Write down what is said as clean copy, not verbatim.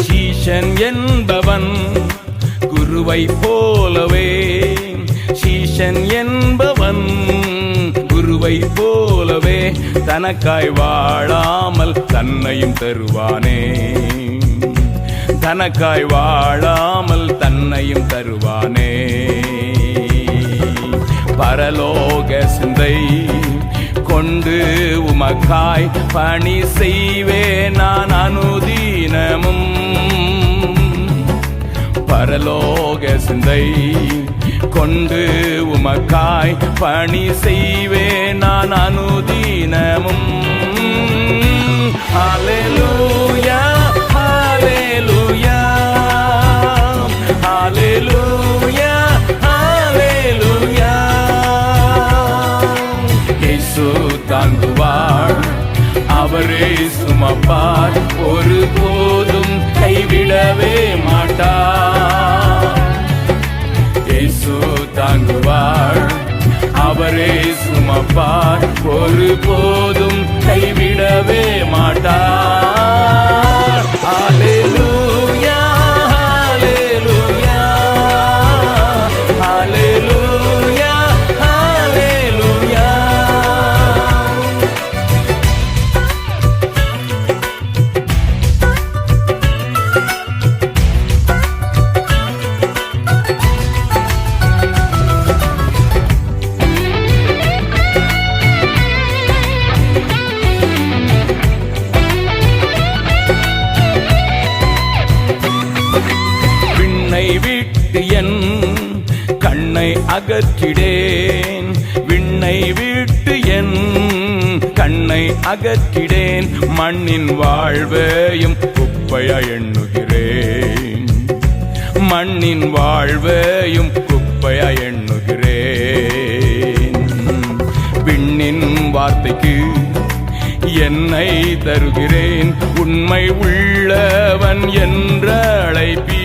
சீஷன் என்பவன் குருவை போலவே, சீஷன் என்பவன் குருவை போலவே தனக்காய் வாழாமல் தன்னையும் தருவானே, தனக்காய் வாழாமல் தன்னையும் தருவானே. பரலோக சிந்தை கொண்டு உமக்காய் பணி செய்வே நான் அனுதீனமும், பரலோக சிந்தை கொண்டு உமக்காய் பணி செய்வே நான் அனுதீனமும். ஹல்லேலூயா ஹல்லேலூயா ஹல்லேலூயா ஹல்லேலூயா. இயேசு தாங்குவார், அவரே சுமப்பார், ஒருபோதும் கைவிடவே மாட்டார். இயேசு தாங்குவார், அவரே சுமப்பார், ஒருபோதும் கைவிடவே மாட்டார். ஹல்லேலூயா ஹல்லேலூயா ஹல்லேலூயா ஹல்லேலூயா. விட்டு என் கண்ணை அகற்றிடேன், விண்ணை விட்டு என் கண்ணை அகற்றிடேன், மண்ணின் வாழ்வையும் குப்பையா எண்ணுகிறேன், மண்ணின் வாழ்வையும் குப்பையா எண்ணுகிறேன். விண்ணின் வார்த்தைக்கு என்னை தருகிறேன், உண்மை உள்ளவன் என்ற அழைப்பி